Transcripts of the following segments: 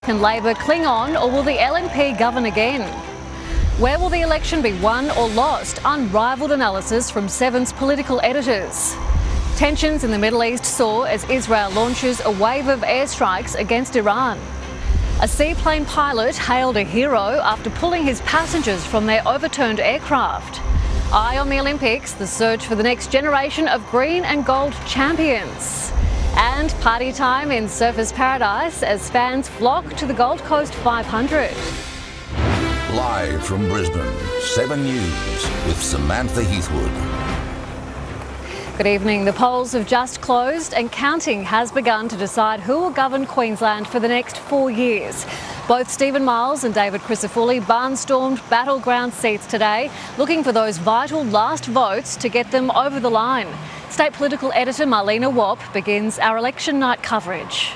Can Labor cling on, or will the LNP govern again? Where will the election be won or lost? Unrivalled analysis from Seven's political editors. Tensions in the Middle East soar as Israel launches a wave of airstrikes against Iran. A seaplane pilot hailed a hero after pulling his passengers from their overturned aircraft. Eye on the Olympics, the search for the next generation of green and gold champions. And party time in surfers' paradise as fans flock to the Gold Coast 500. Live from Brisbane, 7 News with Samantha Heathwood. Good evening. The polls have just closed and counting has begun to decide who will govern Queensland for the next 4 years. Both Stephen Miles and David Crisafulli barnstormed battleground seats today, looking for those vital last votes to get them over the line. State political editor Marlena Wapp begins our election night coverage.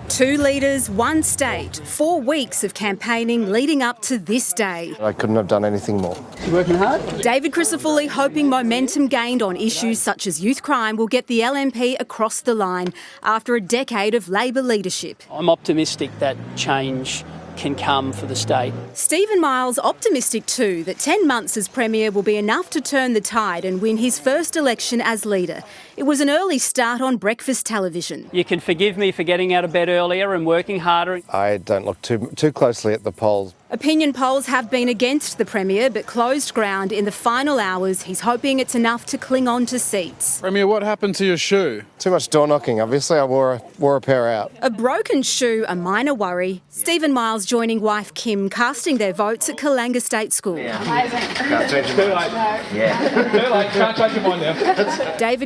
2 leaders, 1 state, 4 weeks of campaigning leading up to this day. I couldn't have done anything more. You working hard? David Crisafulli hoping momentum gained on issues such as youth crime will get the LNP across the line after a decade of Labor leadership. I'm optimistic that change can come for the state. Stephen Miles optimistic too that 10 months as Premier will be enough to turn the tide and win his first election as leader. It was an early start on breakfast television. You can forgive me for getting out of bed earlier and working harder. I don't look too closely at the polls. Opinion polls have been against the Premier but closed ground in the final hours. He's hoping it's enough to cling on to seats. Premier, what happened to your shoe? Too much door knocking. Obviously, I wore a pair out. A broken shoe, a minor worry. Stephen Miles joining wife Kim, casting their votes at Kalanga State School. David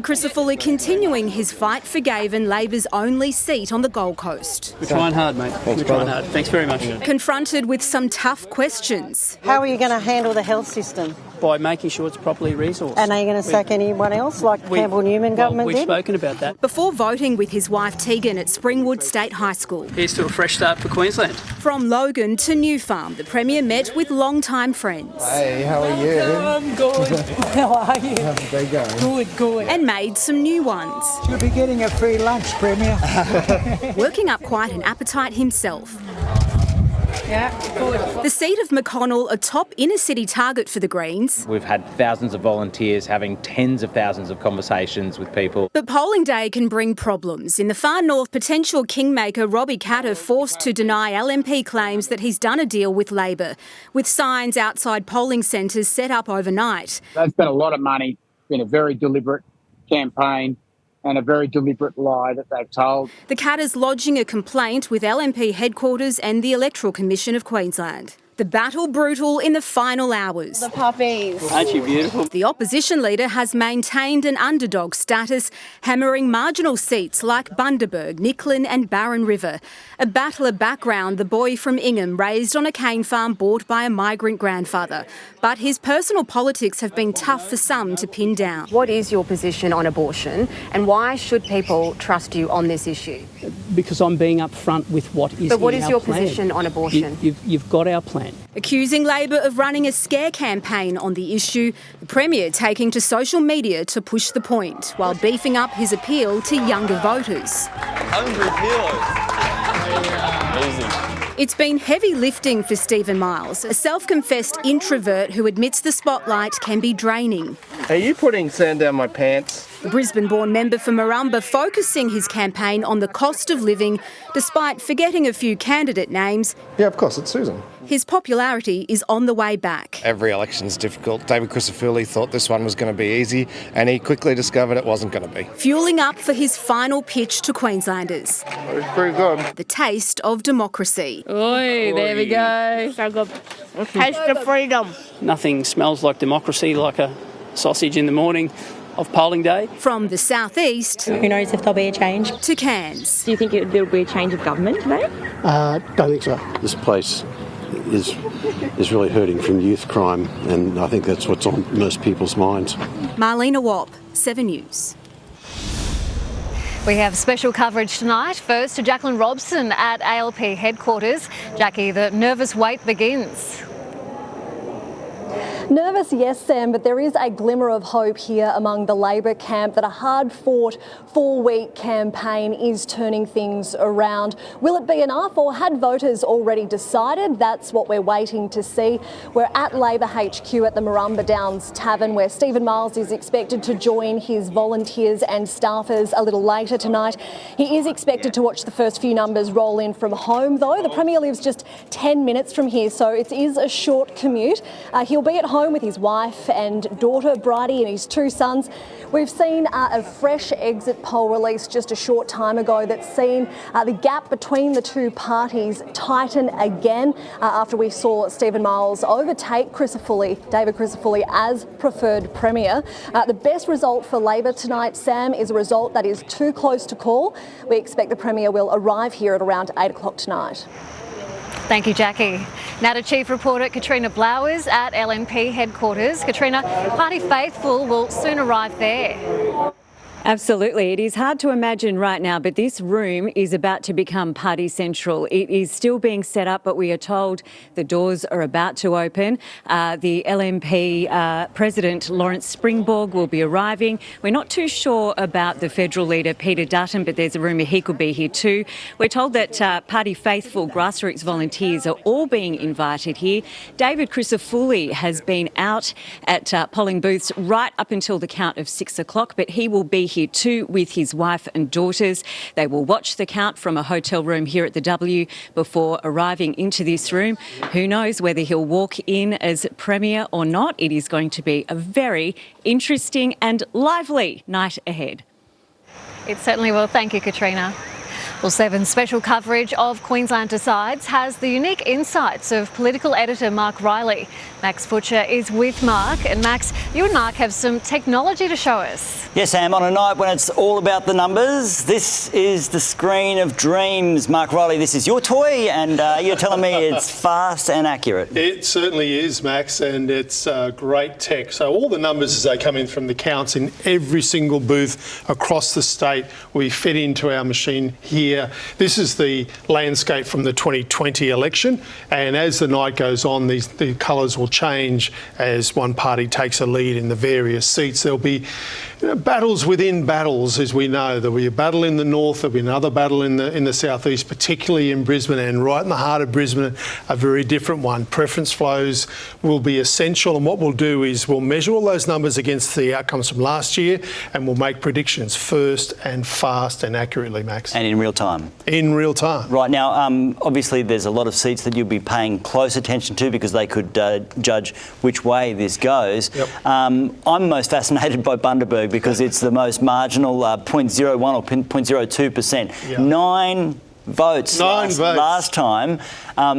Crisafulli continuing his fight for Gaven, Labor's only seat on the Gold Coast. We're trying hard, mate. We're trying hard. Thanks very much. Confronted with some tough questions. How are you going to handle the health system? By making sure it's properly resourced. And are you going to sack anyone else like the Campbell-Newman government we've did? spoken about that. Before voting with his wife Tegan at Springwood State High School. Here's to a fresh start for Queensland. From Logan to New Farm, the Premier met with long-time friends. Hey, how are you? I'm good. How are you? How's the day going? Good. And made some new ones. You'll be getting a free lunch, Premier. Working up quite an appetite himself. Yeah, good. The seat of McConnell, a top inner-city target for the Greens. We've had thousands of volunteers having tens of thousands of conversations with people. But polling day can bring problems. In the far north, potential kingmaker Robbie Katter forced to deny LNP claims that he's done a deal with Labor, with signs outside polling centres set up overnight. They've spent a lot of money in a very deliberate campaign and a very deliberate lie that they've told. The Catters lodging a complaint with LNP headquarters and the Electoral Commission of Queensland. The battle brutal in the final hours. The puppies. Aren't you beautiful? The opposition leader has maintained an underdog status, hammering marginal seats like Bundaberg, Nicklin and Barron River. A battler background, the boy from Ingham, raised on a cane farm bought by a migrant grandfather. But his personal politics have been tough for some to pin down. What is your position on abortion and why should people trust you on this issue? Because I'm being upfront with what is in our plan. But what is your position on abortion? You've got our plan. Accusing Labor of running a scare campaign on the issue, the Premier taking to social media to push the point, while beefing up his appeal to younger voters. 100 kilos. Easy. It's been heavy lifting for Stephen Miles, a self-confessed introvert who admits the spotlight can be draining. Are you putting sand down my pants? The Brisbane-born member for Marumba focusing his campaign on the cost of living, despite forgetting a few candidate names. Yeah, of course, it's Susan. His popularity is on the way back. Every election's difficult. David Crisafulli thought this one was going to be easy, and he quickly discovered it wasn't going to be. Fuelling up for his final pitch to Queenslanders. It's pretty good. The taste of democracy. Oi, there we go. So good. Taste of freedom. Nothing smells like democracy like a sausage in the morning of polling day. From the southeast. Who knows if there'll be a change? To Cairns. Do you think there'll be a change of government today? Don't think so. This place is really hurting from youth crime, and I think that's what's on most people's minds. Marlena Wapp, 7 News. We have special coverage tonight. First to Jacqueline Robson at ALP headquarters. Jackie, the nervous wait begins. Nervous, yes, Sam, but there is a glimmer of hope here among the Labor camp that a hard-fought 4-week campaign is turning things around. Will it be enough, or had voters already decided? That's what we're waiting to see. We're at Labor HQ at the Marumba Downs Tavern, where Stephen Miles is expected to join his volunteers and staffers a little later tonight. He is expected to watch the first few numbers roll in from home, though. The Premier lives just 10 minutes from here, so it is a short commute. He'll be at home with his wife and daughter, Bridie, and his 2 sons. We've seen a fresh exit poll released just a short time ago that's seen the gap between the two parties tighten again after we saw Stephen Miles overtake David Crisafulli, as preferred Premier. The best result for Labor tonight, Sam, is a result that is too close to call. We expect the Premier will arrive here at around 8 o'clock tonight. Thank you, Jackie. Now to Chief Reporter Katrina Blowers at LNP headquarters. Katrina, Party faithful will soon arrive there. Absolutely. It is hard to imagine right now, but this room is about to become Party Central. It is still being set up, but we are told the doors are about to open. The LNP President, Lawrence Springborg, will be arriving. We're not too sure about the federal leader, Peter Dutton, but there's a rumour he could be here too. We're told that Party faithful grassroots volunteers are all being invited here. David Crisafulli has been out at polling booths right up until the count of 6 o'clock, but he will be here too with his wife and daughters. They will watch the count from a hotel room here at the W before arriving into this room. Who knows whether he'll walk in as Premier or not. It is going to be a very interesting and lively night ahead. It certainly will. Thank you, Katrina. Well, 7's special coverage of Queensland Decides has the unique insights of political editor Mark Riley. Max Butcher is with Mark. And Max, you and Mark have some technology to show us. Yes, Sam, on a night when it's all about the numbers, this is the screen of dreams. Mark Riley, this is your toy, and you're telling me it's fast and accurate. It certainly is, Max, and it's great tech. So all the numbers as they come in from the counts in every single booth across the state, we fit into our machine here. This is the landscape from the 2020 election, and as the night goes on, the colours will change as one party takes a lead in the various seats. There'll be battles within battles, as we know. There'll be a battle in the north, there'll be another battle in the southeast, particularly in Brisbane, and right in the heart of Brisbane, a very different one. Preference flows will be essential, and what we'll do is we'll measure all those numbers against the outcomes from last year, and we'll make predictions first and fast and accurately, Max. And in real time. In real time. Right, now, obviously there's a lot of seats that you'll be paying close attention to because they could judge which way this goes. Yep. I'm most fascinated by Bundaberg because it's the most marginal 0.01 or 0.02%. Yep. 9 votes last time.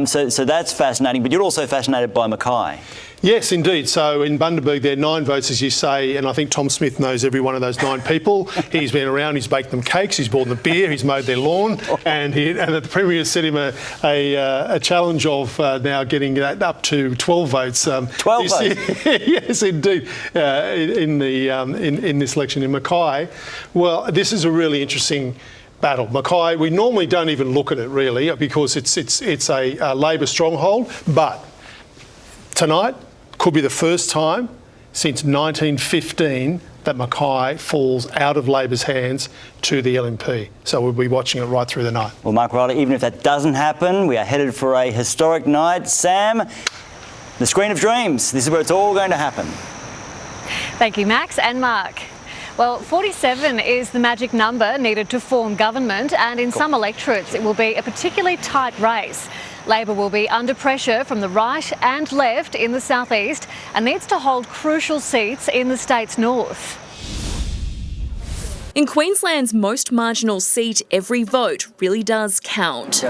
So that's fascinating. But you're also fascinated by Mackay. Yes, indeed. So in Bundaberg, there are 9 votes, as you say, and I think Tom Smith knows every one of those 9 people. He's been around, he's baked them cakes, he's bought them beer, he's mowed their lawn, and the Premier set him a challenge of now getting that up to 12 votes. 12 votes? Yes, indeed, in this election in Mackay. Well, this is a really interesting battle. Mackay, we normally don't even look at it really because it's a Labor stronghold, but tonight could be the first time since 1915 that Mackay falls out of Labor's hands to the LNP. So we'll be watching it right through the night. Well, Mark Riley, even if that doesn't happen, we are headed for a historic night. Sam, the screen of dreams. This is where it's all going to happen. Thank you, Max and Mark. Well, 47 is the magic number needed to form government, and in some electorates it will be a particularly tight race. Labor will be under pressure from the right and left in the southeast and needs to hold crucial seats in the state's north. In Queensland's most marginal seat, every vote really does count.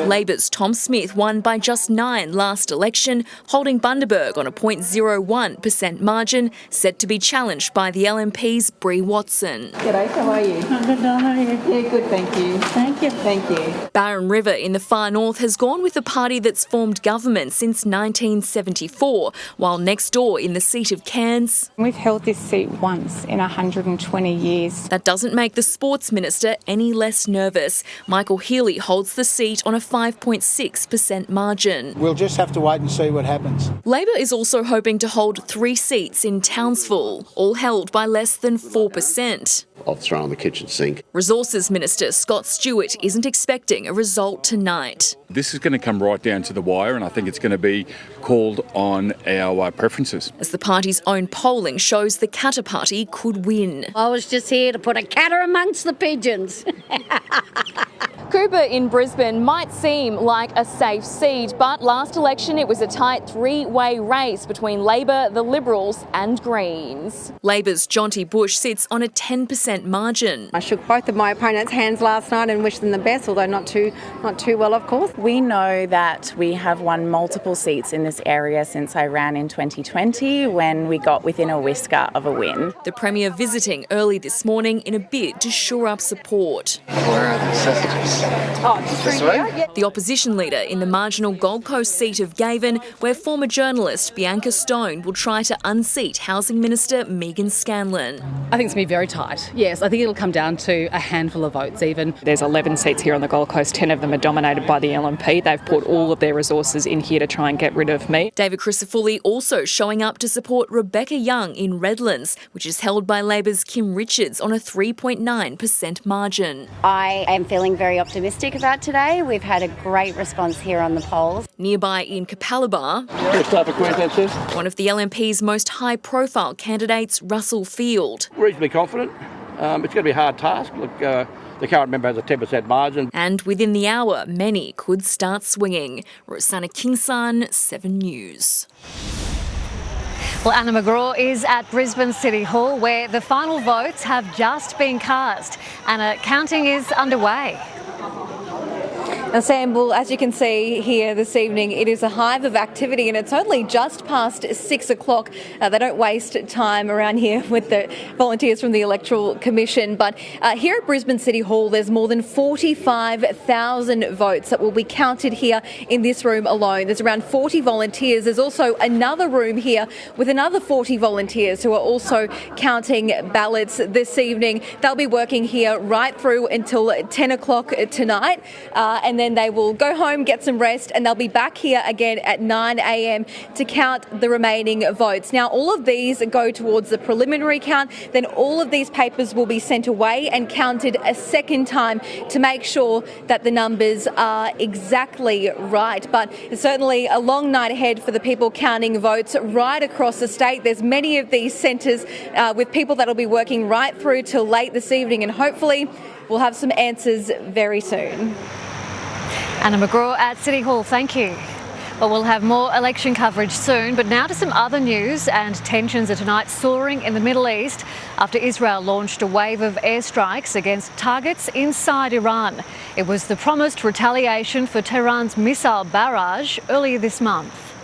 Labor's Tom Smith won by just 9 last election, holding Bundaberg on a 0.01% margin, set to be challenged by the LNP's Bree Watson. G'day, how are you? I'm good, how are you? Yeah, good, thank you. Thank you. Thank you. Barron River in the far north has gone with a party that's formed government since 1974, while next door in the seat of Cairns. We've held this seat once in a 120 years. That doesn't make the Sports Minister any less nervous. Michael Healy holds the seat on a 5.6% margin. We'll just have to wait and see what happens. Labor is also hoping to hold 3 seats in Townsville, all held by less than 4%. I'll throw in the kitchen sink. Resources Minister Scott Stewart isn't expecting a result tonight. This is going to come right down to the wire, and I think it's going to be called on our preferences. As the party's own polling shows, the Qatar party could win. I was just here to put a Qatar amongst the pigeons. Cooper in Brisbane might seem like a safe seat, but last election it was a tight 3-way race between Labor, the Liberals and Greens. Labor's Jonty Bush sits on a 10% margin. I shook both of my opponents' hands last night and wished them the best, although not too well, of course. We know that we have won multiple seats in this area since I ran in 2020 when we got within a whisker of a win. The Premier visiting early this morning in a bid to shore up support. Where are the sausages? This way? The opposition leader in the marginal Gold Coast seat of Gaven, where former journalist Bianca Stone will try to unseat Housing Minister Megan Scanlon. I think it's going to be very tight. Yes, I think it'll come down to a handful of votes even. There's 11 seats here on the Gold Coast, 10 of them are dominated by the LNP. They've put all of their resources in here to try and get rid of me. David Crisafulli also showing up to support Rebecca Young in Redlands, which is held by Labor's Kim Richards on a 3.9% margin. I am feeling very optimistic about today. We've had a great response here on the polls. Nearby in Capalaba, Queensland, one of the LNP's most high-profile candidates, Russell Field. Reasonably confident. It's going to be a hard task. Look, the current member has a 10% margin. And within the hour, many could start swinging. Rosanna Kingson, 7 News. Well, Anna McGraw is at Brisbane City Hall, where the final votes have just been cast. Anna, counting is underway. Now, Sam, well, as you can see here this evening, it is a hive of activity and it's only just past 6 o'clock. They don't waste time around here with the volunteers from the Electoral Commission. But here at Brisbane City Hall, there's more than 45,000 votes that will be counted here in this room alone. There's around 40 volunteers. There's also another room here with another 40 volunteers who are also counting ballots this evening. They'll be working here right through until 10 o'clock tonight. And then they will go home, get some rest, and they'll be back here again at 9 a.m. to count the remaining votes. Now, all of these go towards the preliminary count. Then all of these papers will be sent away and counted a second time to make sure that the numbers are exactly right. But it's certainly a long night ahead for the people counting votes right across the state. There's many of these centres with people that will be working right through till late this evening, and hopefully we'll have some answers very soon. Anna McGraw at City Hall, thank you. Well, we'll have more election coverage soon, but now to some other news, and tensions are tonight soaring in the Middle East after Israel launched a wave of airstrikes against targets inside Iran. It was the promised retaliation for Tehran's missile barrage earlier this month.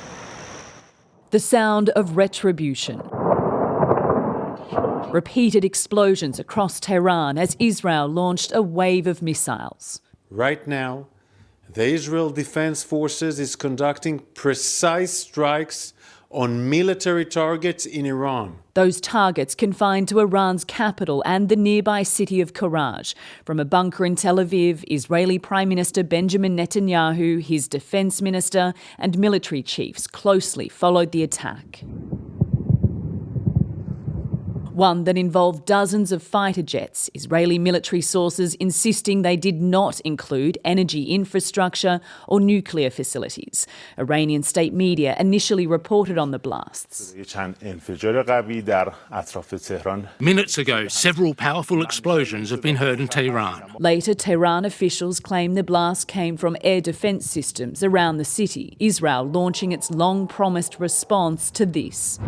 The sound of retribution. Repeated explosions across Tehran as Israel launched a wave of missiles. Right now, the Israel Defense Forces is conducting precise strikes on military targets in Iran. Those targets confined to Iran's capital and the nearby city of Karaj. From a bunker in Tel Aviv, Israeli Prime Minister Benjamin Netanyahu, his defense minister and military chiefs closely followed the attack. One that involved dozens of fighter jets, Israeli military sources insisting they did not include energy infrastructure or nuclear facilities. Iranian state media initially reported on the blasts. Minutes ago, several powerful explosions have been heard in Tehran. Later, Tehran officials claim the blast came from air defence systems around the city, Israel launching its long-promised response to this.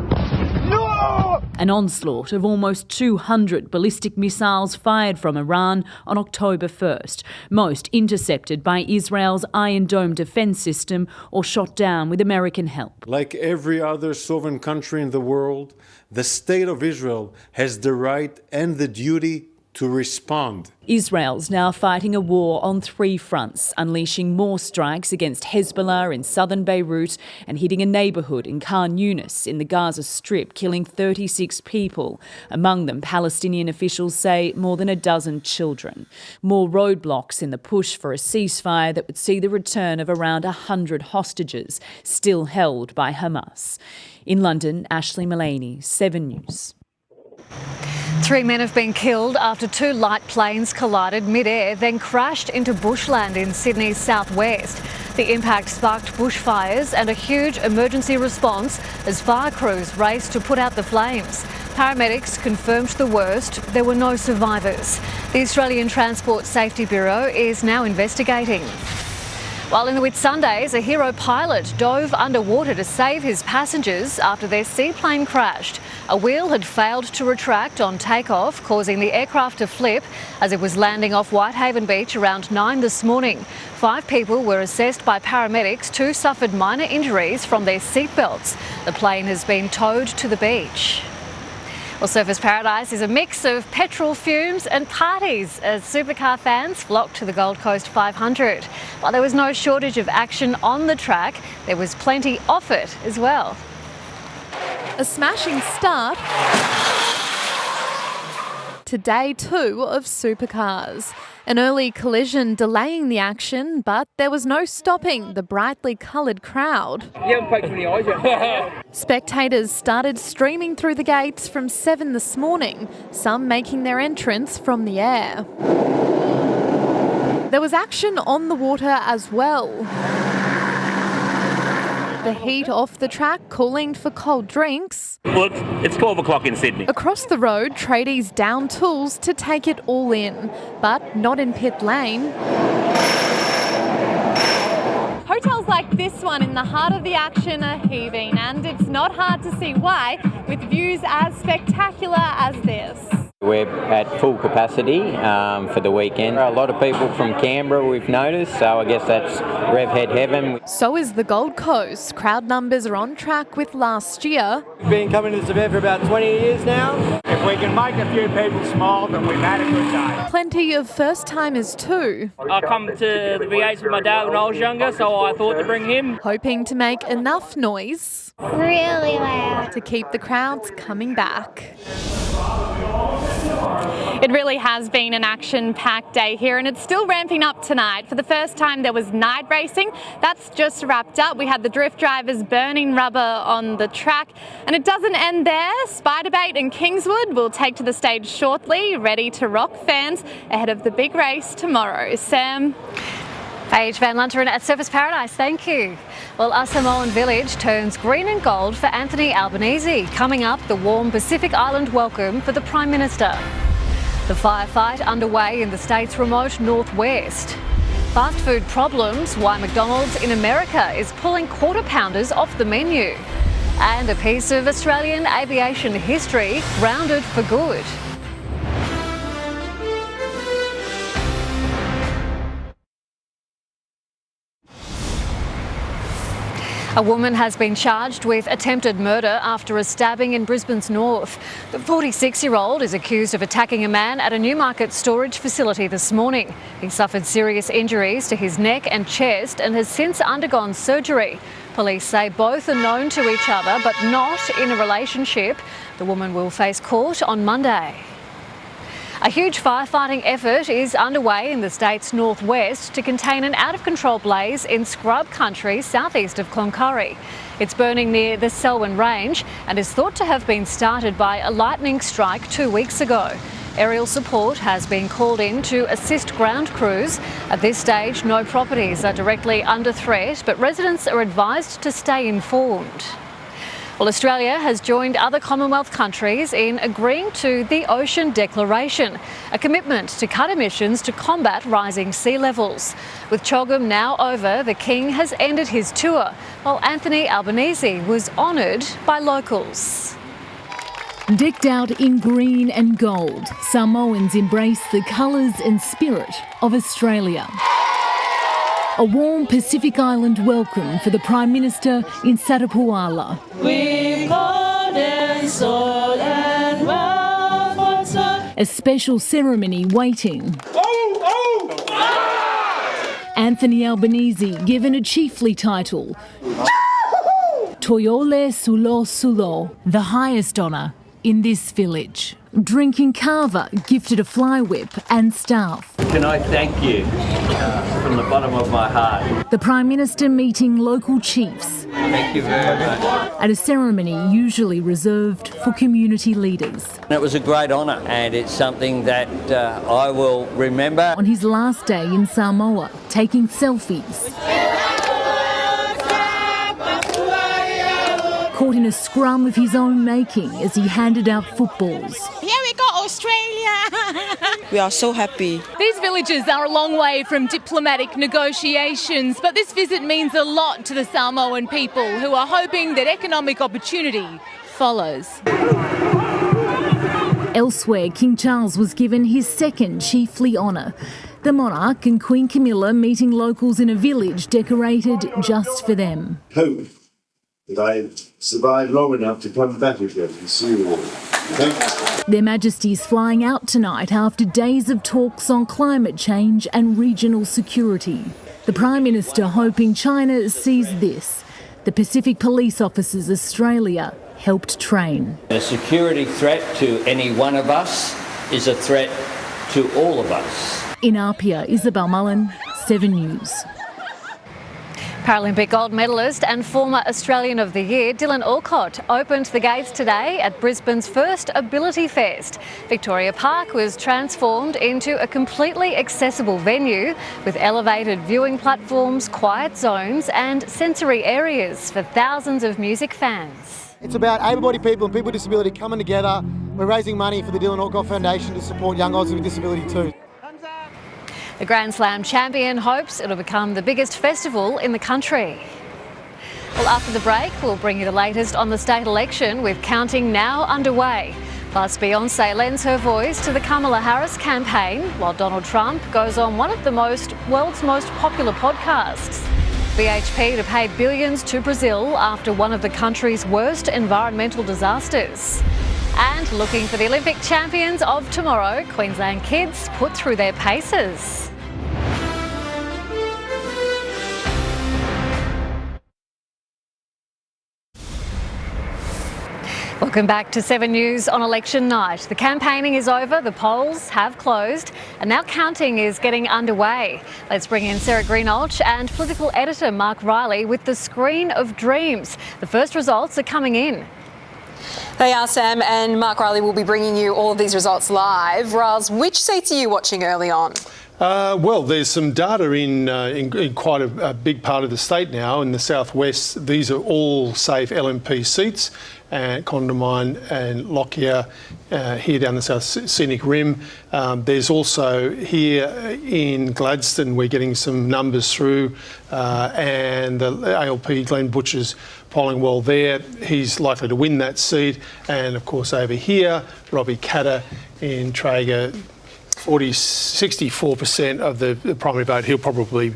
An onslaught of almost 200 ballistic missiles fired from Iran on October 1st, most intercepted by Israel's Iron Dome defence system or shot down with American help. Like every other sovereign country in the world, the state of Israel has the right and the duty to respond. Israel's now fighting a war on 3 fronts, unleashing more strikes against Hezbollah in southern Beirut and hitting a neighbourhood in Khan Yunis in the Gaza Strip, killing 36 people. Among them, Palestinian officials say more than a dozen children. More roadblocks in the push for a ceasefire that would see the return of around 100 hostages still held by Hamas. In London, Ashley Mullaney, 7 News. 3 men have been killed after 2 light planes collided mid-air, then crashed into bushland in Sydney's southwest. The impact sparked bushfires and a huge emergency response as fire crews raced to put out the flames. Paramedics confirmed the worst. There were no survivors. The Australian Transport Safety Bureau is now investigating. While in the Whitsundays, a hero pilot dove underwater to save his passengers after their seaplane crashed. A wheel had failed to retract on takeoff, causing the aircraft to flip as it was landing off Whitehaven Beach around 9 this morning. 5 people were assessed by paramedics. 2 suffered minor injuries from their seatbelts. The plane has been towed to the beach. Well, Surfers Paradise is a mix of petrol fumes and parties as supercar fans flock to the Gold Coast 500. While there was no shortage of action on the track, there was plenty off it as well. A smashing start to day 2 of Supercars. An early collision delaying the action, but there was no stopping the brightly coloured crowd. You haven't poked me in the eyes yet. Spectators started streaming through the gates from 7 this morning, some making their entrance from the air. There was action on the water as well. The heat off the track calling for cold drinks. Look, it's 12 o'clock in Sydney. Across the road, tradies down tools to take it all in, but not in pit lane. Hotels like this one in the heart of the action are heaving, and it's not hard to see why, with views as spectacular as this. We're at full capacity for the weekend. A lot of people from Canberra we've noticed, so I guess that's Rev Head Heaven. So is the Gold Coast. Crowd numbers are on track with last year. We've been coming to this event for about 20 years now. If we can make a few people smile, then we've had a good day. Plenty of first-timers too. I come to the V8s with my dad when I was younger, so I thought to bring him. Hoping to make enough noise. Really loud. To keep the crowds coming back. It really has been an action-packed day here, and it's still ramping up tonight. For the first time, there was night racing. That's just wrapped up. We had the drift drivers burning rubber on the track, and it doesn't end there. Spiderbait and Kingswood will take to the stage shortly, ready to rock fans ahead of the big race tomorrow. Sam? Paige Van Lunteren at Surfers Paradise, thank you. Well, a Samoan village turns green and gold for Anthony Albanese. Coming up, the warm Pacific Island welcome for the Prime Minister. The firefight underway in the state's remote northwest. Fast food problems, why McDonald's in America is pulling quarter pounders off the menu. And a piece of Australian aviation history grounded for good. A woman has been charged with attempted murder after a stabbing in Brisbane's north. The 46-year-old is accused of attacking a man at a Newmarket storage facility this morning. He suffered serious injuries to his neck and chest and has since undergone surgery. Police say both are known to each other but not in a relationship. The woman will face court on Monday. A huge firefighting effort is underway in the state's northwest to contain an out-of-control blaze in scrub country southeast of Cloncurry. It's burning near the Selwyn Range and is thought to have been started by a lightning strike 2 weeks ago. Aerial support has been called in to assist ground crews. At this stage, no properties are directly under threat, but residents are advised to stay informed. Well, Australia has joined other Commonwealth countries in agreeing to the Ocean Declaration, a commitment to cut emissions to combat rising sea levels. With CHOGM now over, the King has ended his tour, while Anthony Albanese was honoured by locals. Decked out in green and gold, Samoans embrace the colours and spirit of Australia. A warm Pacific Island welcome for the Prime Minister in Satapuala. With heart and soul and wealth, A special ceremony waiting. Anthony Albanese given a chiefly title. Toyole Sulo Sulo, the highest honour in this village. Drinking kava, gifted a fly whip and staff. Can I thank you from the bottom of my heart? The Prime Minister meeting local chiefs. Thank you very much. At a ceremony usually reserved for community leaders. It was a great honour and it's something that I will remember. On his last day in Samoa, taking selfies. Caught in a scrum of his own making as he handed out footballs. Here we go, Australia! We are so happy. These villages are a long way from diplomatic negotiations, but this visit means a lot to the Samoan people who are hoping that economic opportunity follows. Elsewhere, King Charles was given his second chiefly honour. The monarch and Queen Camilla meeting locals in a village decorated just for them. Hope that I survived long enough to come back again and see you all. Their Majesties flying out tonight after days of talks on climate change and regional security. The Prime Minister hoping China sees this. The Pacific Police officers Australia helped train. A security threat to any one of us is a threat to all of us. In Apia, Isabel Mullen, 7 News. Paralympic gold medalist and former Australian of the Year Dylan Alcott opened the gates today at Brisbane's first Ability Fest. Victoria Park was transformed into a completely accessible venue with elevated viewing platforms, quiet zones and sensory areas for thousands of music fans. It's about able-bodied people and people with disability coming together. We're raising money for the Dylan Alcott Foundation to support young Aussies with disability too. The Grand Slam champion hopes it'll become the biggest festival in the country. Well, after the break, we'll bring you the latest on the state election with counting now underway. Plus, Beyoncé lends her voice to the Kamala Harris campaign, while Donald Trump goes on one of the world's most popular podcasts. BHP to pay billions to Brazil after one of the country's worst environmental disasters. And looking for the Olympic champions of tomorrow, Queensland kids put through their paces. Welcome back to 7 News on election night. The campaigning is over, the polls have closed, and now counting is getting underway. Let's bring in Sarah Greenhalgh and political editor Mark Riley with the Screen of Dreams. The first results are coming in. They are, Sam, and Mark Riley will be bringing you all of these results live. Riles, which seats are you watching early on? Well, there's some data in quite a big part of the state now. In the southwest, these are all safe LNP seats, Condamine and Lockyer here down the South Scenic Rim. There's also here in Gladstone, we're getting some numbers through, and the ALP Glenn Butcher's polling well there. He's likely to win that seat. And of course over here, Robbie Katter in Traeger, 64% of the primary vote. He'll probably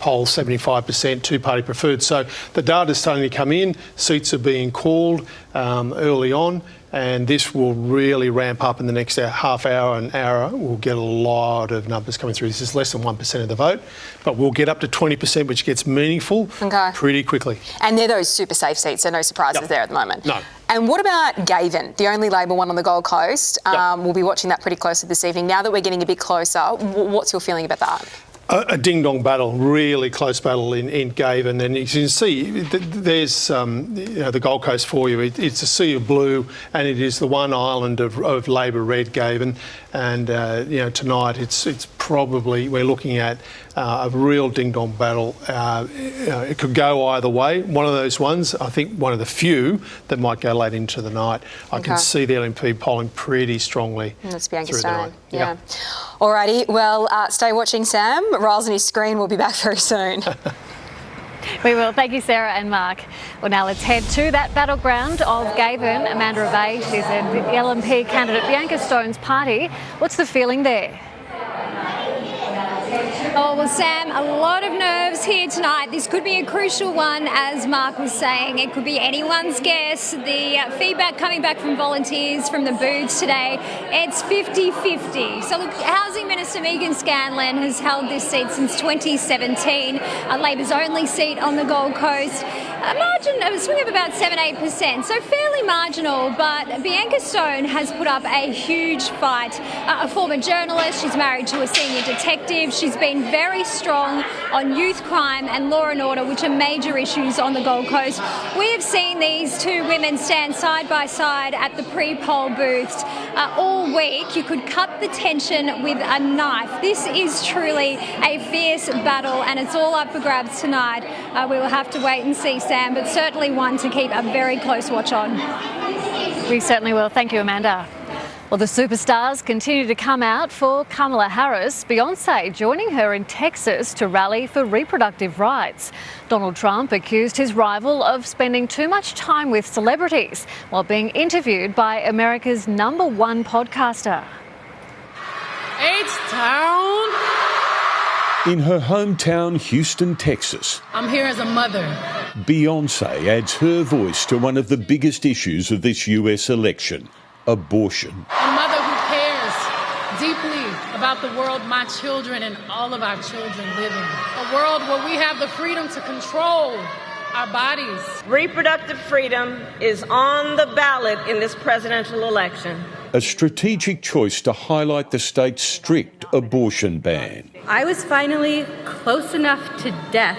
poll 75%, two-party preferred. So the data's starting to come in. Seats are being called early on, and this will really ramp up in the next half hour, an hour. We'll get a lot of numbers coming through. This is less than 1% of the vote, but we'll get up to 20%, which gets meaningful pretty quickly. And they're those super safe seats, so no surprises there at the moment. No. And what about Gaven, the only Labor one on the Gold Coast? We'll be watching that pretty closely this evening. Now that we're getting a bit closer, what's your feeling about that? A ding-dong battle, really close battle in Gaven, and you can see there's the Gold Coast for you. It's a sea of blue, and it is the one island of Labor red, Gaven, and tonight it's probably we're looking at a real ding-dong battle. It could go either way. One of those ones, I think, one of the few that might go late into the night. I can see the LNP polling pretty strongly through the night. Yeah. Alrighty, well, stay watching, Sam. Riles and his screen will be back very soon. We will. Thank you, Sarah and Mark. Well, now let's head to that battleground of Gaven. Amanda Aviation is the LNP candidate Bianca Stone's party. What's the feeling there? Oh, well, Sam, a lot of nerves here tonight. This could be a crucial one, as Mark was saying. It could be anyone's guess. The feedback coming back from volunteers from the booths today, it's 50-50. So, look, Housing Minister Megan Scanlon has held this seat since 2017, Labor's only seat on the Gold Coast. A swing of about 7-8%, so fairly marginal, but Bianca Stone has put up a huge fight. A former journalist, she's married to a senior detective. She's been very strong on youth crime and law and order, which are major issues on the Gold Coast. We have seen these two women stand side by side at the pre-poll booths all week. You could cut the tension with a knife. This is truly a fierce battle, and it's all up for grabs tonight. We will have to wait and see, Sam, but certainly one to keep a very close watch on. We certainly will. Thank you, Amanda. Well, the superstars continue to come out for Kamala Harris. Beyonce joining her in Texas to rally for reproductive rights. Donald Trump accused his rival of spending too much time with celebrities while being interviewed by America's #1 podcaster. H-Town. In her hometown, Houston, Texas, I'm here as a mother. Beyonce adds her voice to one of the biggest issues of this US election, abortion. A mother who cares deeply about the world my children and all of our children live in. A world where we have the freedom to control our bodies. Reproductive freedom is on the ballot in this presidential election. A strategic choice to highlight the state's strict abortion ban. I was finally close enough to death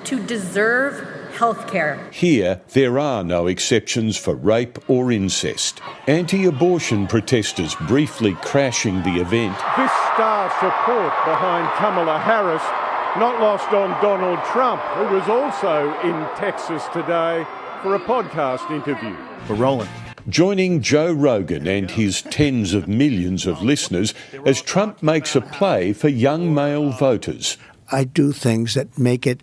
to deserve health care. Here, there are no exceptions for rape or incest. Anti-abortion protesters briefly crashing the event. This star support behind Kamala Harris not lost on Donald Trump, who was also in Texas today for a podcast interview. We're rolling. Joining Joe Rogan and his tens of millions of listeners as Trump makes a play for young male voters. I do things that make it,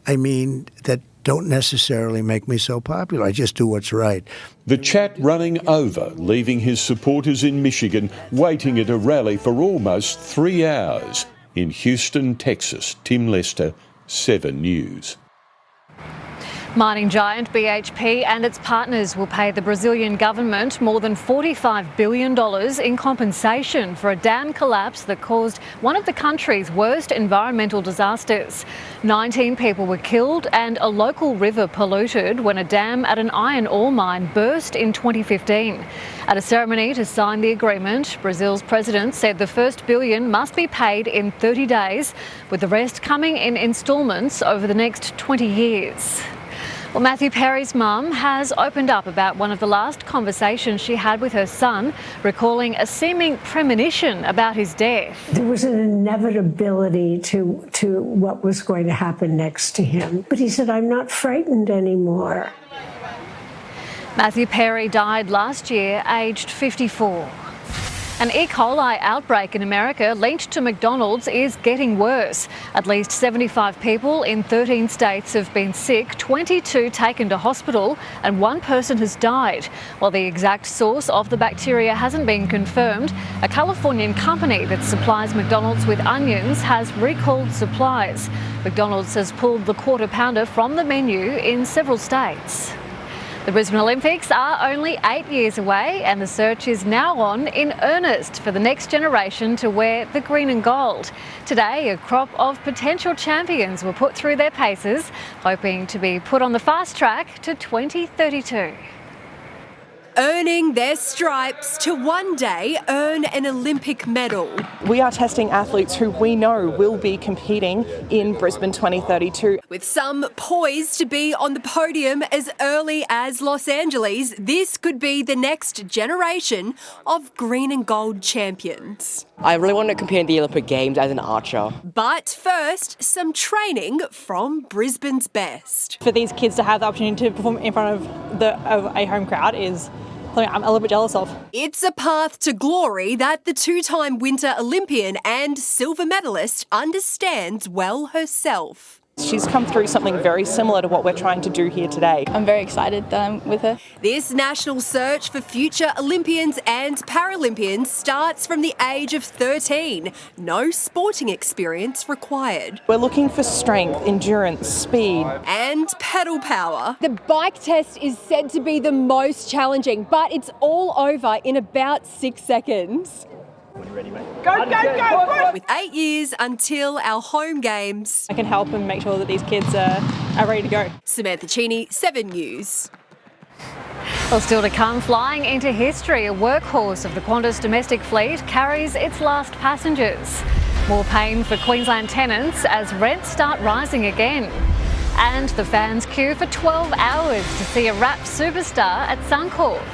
that don't necessarily make me so popular. I just do what's right. The chat running over, leaving his supporters in Michigan waiting at a rally for almost 3 hours. In Houston, Texas, Tim Lester, 7 News. Mining giant BHP and its partners will pay the Brazilian government more than $45 billion in compensation for a dam collapse that caused one of the country's worst environmental disasters. 19 people were killed and a local river polluted when a dam at an iron ore mine burst in 2015. At a ceremony to sign the agreement, Brazil's president said the first billion must be paid in 30 days, with the rest coming in instalments over the next 20 years. Well, Matthew Perry's mum has opened up about one of the last conversations she had with her son, recalling a seeming premonition about his death. There was an inevitability to what was going to happen next to him. But he said, "I'm not frightened anymore." Matthew Perry died last year, aged 54. An E. coli outbreak in America linked to McDonald's is getting worse. At least 75 people in 13 states have been sick, 22 taken to hospital, and 1 person has died. While the exact source of the bacteria hasn't been confirmed, a Californian company that supplies McDonald's with onions has recalled supplies. McDonald's has pulled the Quarter Pounder from the menu in several states. The Brisbane Olympics are only 8 years away, and the search is now on in earnest for the next generation to wear the green and gold. Today, a crop of potential champions were put through their paces, hoping to be put on the fast track to 2032. Earning their stripes to one day earn an Olympic medal. We are testing athletes who we know will be competing in Brisbane 2032. With some poised to be on the podium as early as Los Angeles, this could be the next generation of green and gold champions. I really want to compete in the Olympic Games as an archer. But first, some training from Brisbane's best. For these kids to have the opportunity to perform in front of a home crowd is something I'm a little bit jealous of. It's a path to glory that the two-time Winter Olympian and silver medalist understands well herself. She's come through something very similar to what we're trying to do here today. I'm very excited that I'm with her. This national search for future Olympians and Paralympians starts from the age of 13. No sporting experience required. We're looking for strength, endurance, speed. And pedal power. The bike test is said to be the most challenging, but it's all over in about 6 seconds. When you're ready, mate. Go! With 8 years until our home games. I can help and make sure that these kids are ready to go. Samantha Cheney, 7 News. Well, still to come, flying into history, a workhorse of the Qantas domestic fleet carries its last passengers. More pain for Queensland tenants as rents start rising again. And the fans queue for 12 hours to see a rap superstar at Suncorp.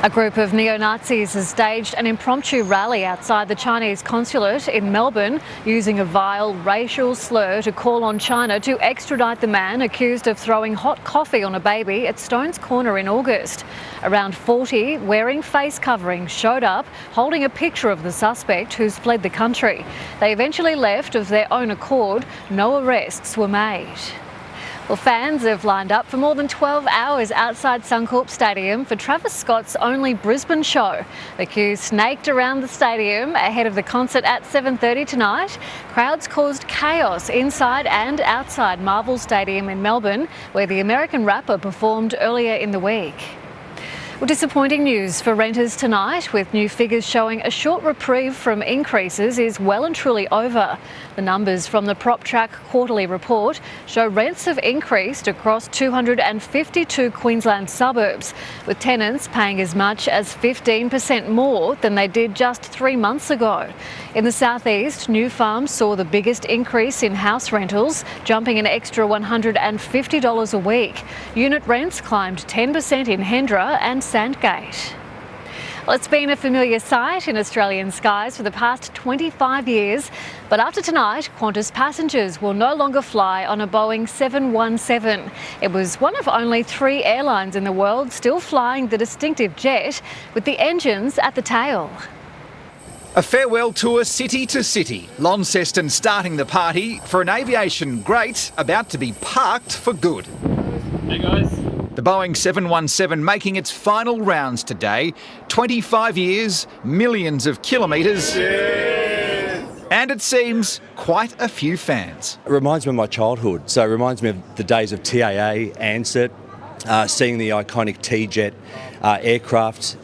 A group of neo-Nazis has staged an impromptu rally outside the Chinese consulate in Melbourne, using a vile racial slur to call on China to extradite the man accused of throwing hot coffee on a baby at Stones Corner in August. Around 40 wearing face coverings showed up, holding a picture of the suspect who's fled the country. They eventually left of their own accord. No arrests were made. Well, fans have lined up for more than 12 hours outside Suncorp Stadium for Travis Scott's only Brisbane show. The queue snaked around the stadium ahead of the concert at 7:30 tonight. Crowds caused chaos inside and outside Marvel Stadium in Melbourne, where the American rapper performed earlier in the week. Well, disappointing news for renters tonight, with new figures showing a short reprieve from increases is well and truly over. The numbers from the PropTrack quarterly report show rents have increased across 252 Queensland suburbs, with tenants paying as much as 15% more than they did just 3 months ago. In the southeast, New Farm saw the biggest increase in house rentals, jumping an extra $150 a week. Unit rents climbed 10% in Hendra and Sandgate. Well, it's been a familiar sight in Australian skies for the past 25 years, but after tonight, Qantas passengers will no longer fly on a Boeing 717. It was one of only 3 airlines in the world still flying the distinctive jet, with the engines at the tail. A farewell tour city to city. Launceston starting the party for an aviation great about to be parked for good. Hey guys. The Boeing 717 making its final rounds today. 25 years, millions of kilometres. And it seems quite a few fans. It reminds me of my childhood. So it reminds me of the days of TAA, Ansett, seeing the iconic T-Jet aircraft,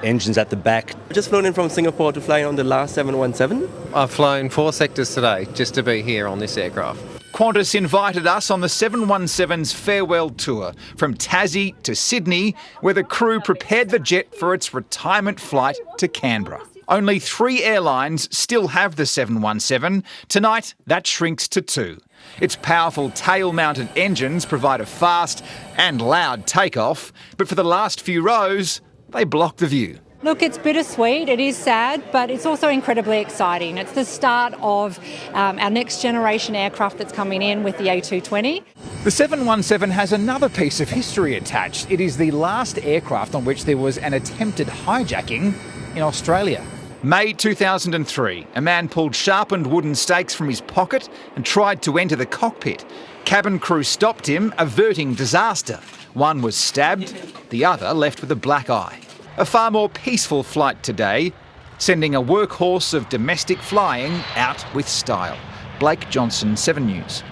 engines at the back. I've just flown in from Singapore to fly on the last 717. I've flown 4 sectors today just to be here on this aircraft. Qantas invited us on the 717's farewell tour from Tassie to Sydney, where the crew prepared the jet for its retirement flight to Canberra. Only 3 airlines still have the 717. Tonight, that shrinks to 2. Its powerful tail-mounted engines provide a fast and loud takeoff, but for the last few rows, they block the view. Look, it's bittersweet, it is sad, but it's also incredibly exciting. It's the start of our next generation aircraft that's coming in with the A220. The 717 has another piece of history attached. It is the last aircraft on which there was an attempted hijacking in Australia. May 2003, a man pulled sharpened wooden stakes from his pocket and tried to enter the cockpit. Cabin crew stopped him, averting disaster. One was stabbed, the other left with a black eye. A far more peaceful flight today, sending a workhorse of domestic flying out with style. Blake Johnson, 7 News.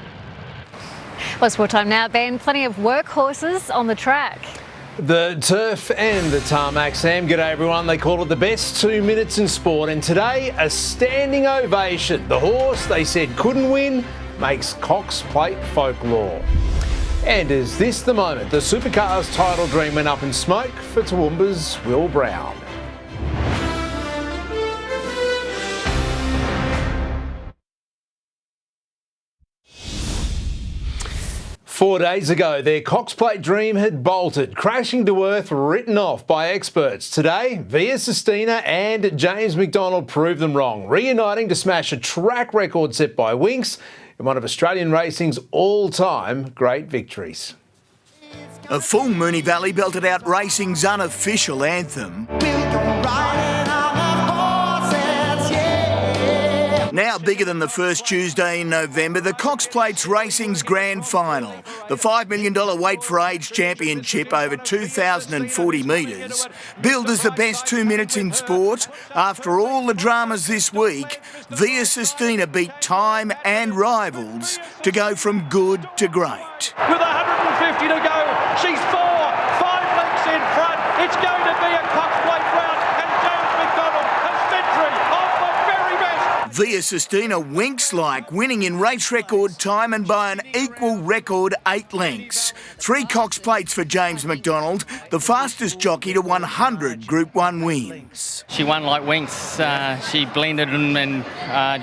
Well, sport time now, Ben. Plenty of workhorses on the track. The turf and the tarmac, Sam. G'day everyone. They call it the best 2 minutes in sport, and today a standing ovation. The horse they said couldn't win makes Cox Plate folklore. And is this the moment the Supercars title dream went up in smoke for Toowoomba's Will Brown? Four days ago, their Cox Plate dream had bolted, crashing to earth, written off by experts. Today, Via Sistina and James McDonald proved them wrong, reuniting to smash a track record set by Winx in one of Australian racing's all-time great victories. A full Moonee Valley belted out racing's unofficial anthem. Now bigger than the first Tuesday in November, the Cox Plate's Racing's Grand Final. The $5 million Weight for Age Championship over 2,040 metres. Billed as the best 2 minutes in sport, after all the dramas this week, Via Sistina beat time and rivals to go from good to great. With 150 to go, she's 5 lengths in front. It's going to be a Cox Plate round, and James McDonald has century of the very best. Via Sistina winks like, winning in race record time and by an equal record 8 lengths. 3 Cox Plates for James McDonald, the fastest jockey to 100 Group 1 wins. She won like winks. She blended them and,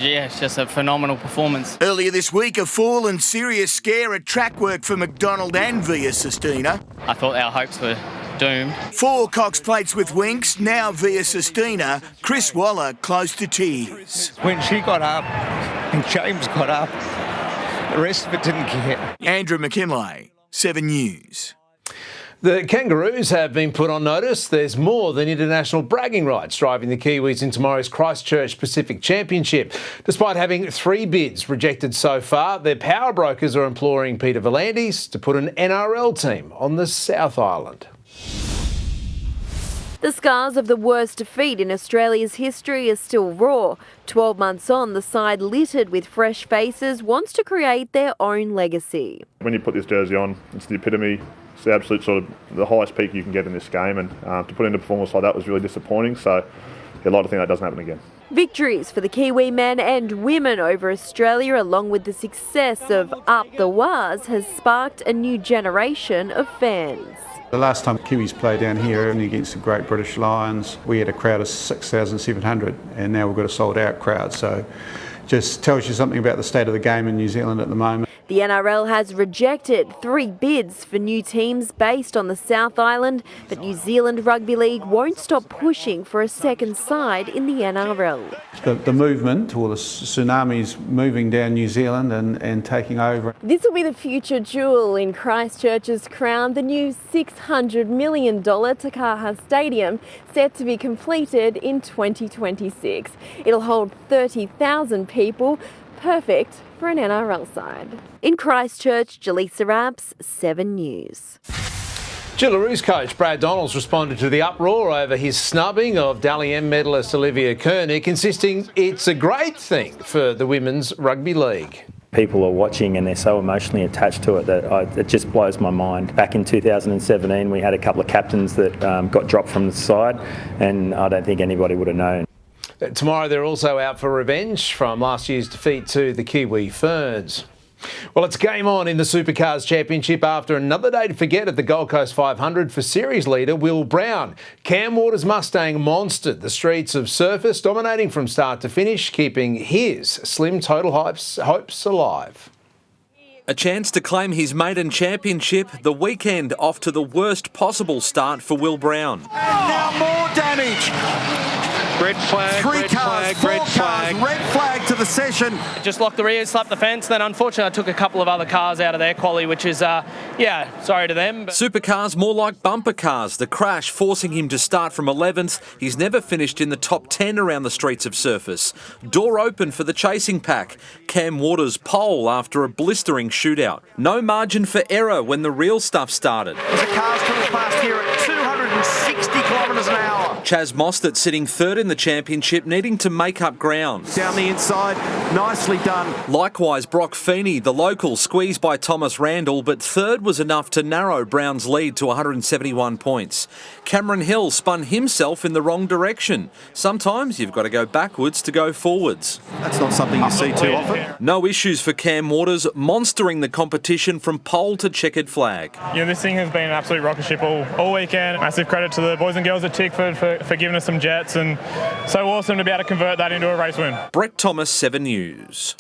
yeah, it's just a phenomenal performance. Earlier this week, a fall and serious scare at track work for McDonald and Via Sistina. I thought our hopes were doomed. 4 Cox Plates with winks, now Via Sistina. Chris Waller close to tears. When she got up and James got up, the rest of it didn't care. Andrew McKinlay, 7 News. The Kangaroos have been put on notice. There's more than international bragging rights driving the Kiwis in tomorrow's Christchurch Pacific Championship. Despite having 3 bids rejected so far, their power brokers are imploring Peter V'landys to put an NRL team on the South Island. The scars of the worst defeat in Australia's history are still raw. 12 months on, the side littered with fresh faces wants to create their own legacy. When you put this jersey on, it's the epitome. It's the absolute sort of the highest peak you can get in this game, and to put in a performance like that was really disappointing. So I'd like to think that doesn't happen again. Victories for the Kiwi men and women over Australia, along with the success of Up the Waz, has sparked a new generation of fans. The last time Kiwis played down here, only against the Great British Lions, we had a crowd of 6,700, and now we've got a sold-out crowd. So just tells you something about the state of the game in New Zealand at the moment. The NRL has rejected 3 bids for new teams based on the South Island, but New Zealand Rugby League won't stop pushing for a second side in the NRL. The movement, or the tsunami's moving down New Zealand and taking over. This will be the future jewel in Christchurch's crown, the new $600 million Takaha Stadium, set to be completed in 2026. It'll hold 30,000 people, perfect for an NRL side. In Christchurch, Jaleesa Raps, 7 News. Jillaroos coach Brad Donalds responded to the uproar over his snubbing of Dally M medalist Olivia Kernick, insisting it's a great thing for the Women's Rugby League. People are watching and they're so emotionally attached to it that it just blows my mind. Back in 2017, we had a couple of captains that got dropped from the side, and I don't think anybody would have known. Tomorrow they're also out for revenge from last year's defeat to the Kiwi Ferns. Well, it's game on in the Supercars Championship after another day to forget at the Gold Coast 500 for series leader Will Brown. Cam Waters' Mustang monstered the streets of Surface, dominating from start to finish, keeping his slim total hopes alive. A chance to claim his maiden championship, the weekend off to the worst possible start for Will Brown. And now more damage. Red flag, 3 red cars, flag, 4 red cars, flag. red flag to the session. Just locked the rear, slapped the fence. Then unfortunately I took a couple of other cars out of their quali, which is, sorry to them. But Supercars more like bumper cars. The crash forcing him to start from 11th. He's never finished in the top 10 around the streets of Surface. Door open for the chasing pack. Cam Waters pole after a blistering shootout. No margin for error when the real stuff started. As the cars coming past here at 260 kilometres an hour. Chaz Mostert sitting third in the championship, needing to make up ground. Down the inside, nicely done. Likewise, Brock Feeney, the local, squeezed by Thomas Randall, but third was enough to narrow Brown's lead to 171 points. Cameron Hill spun himself in the wrong direction. Sometimes you've got to go backwards to go forwards. That's not something you see too often. No issues for Cam Waters, monstering the competition from pole to checkered flag. Yeah, this thing has been an absolute rocket ship all weekend. Massive credit to the boys and girls at Tickford for giving us some jets, and so awesome to be able to convert that into a race win. Brett Thomas, 7 News.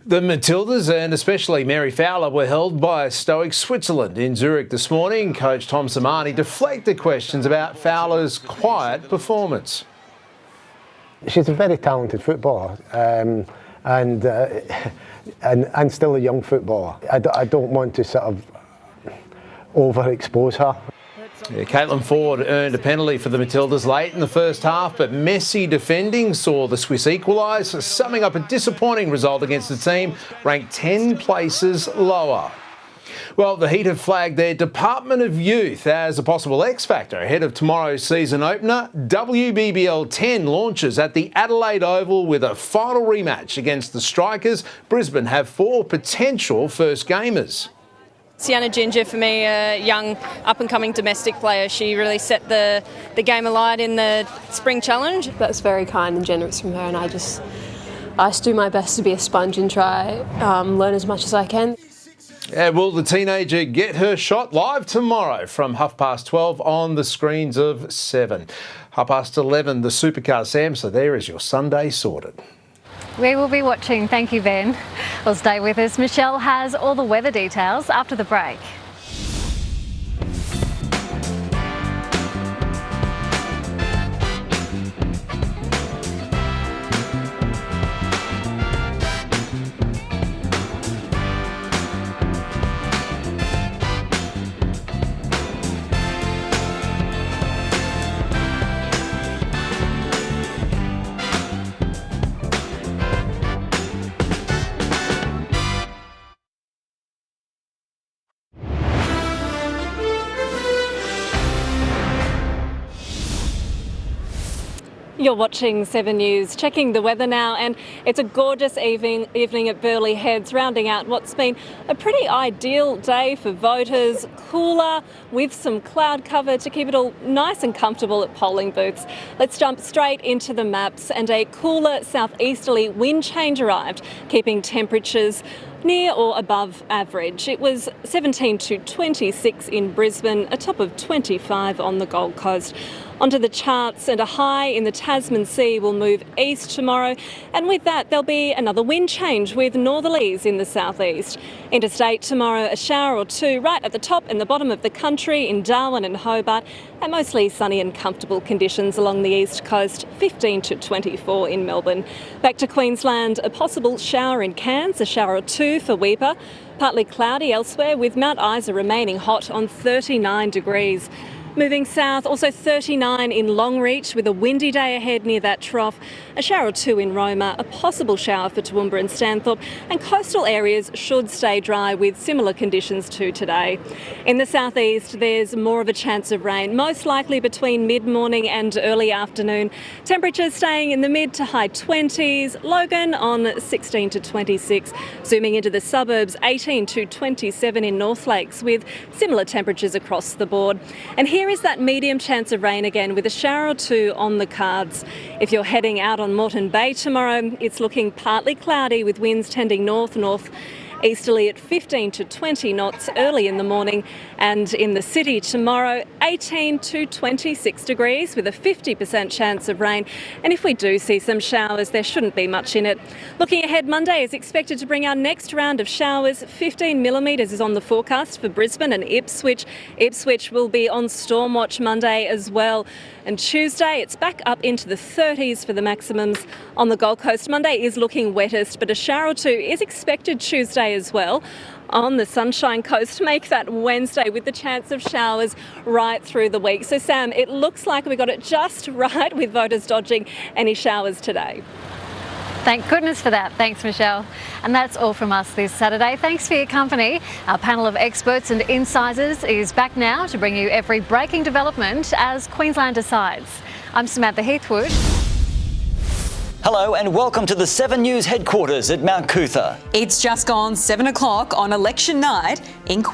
The Matildas and especially Mary Fowler were held by stoic Switzerland in Zurich this morning. Coach Tom Samani deflected questions about Fowler's quiet performance. She's a very talented footballer, and still a young footballer. I don't want to sort of overexpose her. Yeah, Caitlin Ford earned a penalty for the Matildas late in the first half, but messy defending saw the Swiss equalise, summing up a disappointing result against a team ranked 10 places lower. Well, the Heat have flagged their Department of Youth as a possible X-factor ahead of tomorrow's season opener. WBBL 10 launches at the Adelaide Oval with a final rematch against the Strikers. Brisbane have 4 potential first gamers. Sienna Ginger, for me, a young up-and-coming domestic player. She really set the game alight in the Spring Challenge. That's very kind and generous from her, and I just do my best to be a sponge and try learn as much as I can. Yeah, will the teenager get her shot? Live tomorrow from 12:30 on the screens of 7. 11:30, the Supercars. Sam, so there is your Sunday sorted. We will be watching. Thank you, Ben. Well, stay with us. Michelle has all the weather details after the break. You're watching 7 News, checking the weather now, and it's a gorgeous evening at Burleigh Heads, rounding out what's been a pretty ideal day for voters. Cooler with some cloud cover to keep it all nice and comfortable at polling booths. Let's jump straight into the maps, and a cooler southeasterly wind change arrived, keeping temperatures near or above average. It was 17 to 26 in Brisbane, a top of 25 on the Gold Coast. Onto the charts, and a high in the Tasman Sea will move east tomorrow, and with that there'll be another wind change with northerlies in the southeast. Interstate tomorrow, a shower or two right at the top and the bottom of the country in Darwin and Hobart, and mostly sunny and comfortable conditions along the east coast, 15 to 24 in Melbourne. Back to Queensland, a possible shower in Cairns, a shower or two for Weipa. Partly cloudy elsewhere, with Mount Isa remaining hot on 39 degrees. Moving south, also 39 in Longreach with a windy day ahead near that trough. A shower or two in Roma, a possible shower for Toowoomba and Stanthorpe, and coastal areas should stay dry with similar conditions to today. In the southeast, there's more of a chance of rain, most likely between mid-morning and early afternoon. Temperatures staying in the mid to high 20s. Logan on 16 to 26. Zooming into the suburbs, 18 to 27 in North Lakes with similar temperatures across the board. And here is that medium chance of rain again with a shower or two on the cards. If you're heading out on Moreton Bay tomorrow, it's looking partly cloudy with winds tending north-north easterly at 15 to 20 knots early in the morning. And in the city tomorrow, 18 to 26 degrees with a 50% chance of rain. And if we do see some showers, there shouldn't be much in it. Looking ahead, Monday is expected to bring our next round of showers. 15 millimetres is on the forecast for Brisbane and Ipswich. Ipswich will be on storm watch Monday as well. And Tuesday, it's back up into the 30s for the maximums on the Gold Coast. Monday is looking wettest, but a shower or two is expected Tuesday as well. On the Sunshine Coast, make that Wednesday with the chance of showers right through the week. So Sam, it looks like we got it just right with voters dodging any showers today. Thank goodness for that. Thanks, Michelle. And that's all from us this Saturday. Thanks for your company. Our panel of experts and insiders is back now to bring you every breaking development as Queensland decides. I'm Samantha Heathwood. Hello and welcome to the 7 News headquarters at Mount Cootha. It's just gone 7 o'clock on election night in Queensland.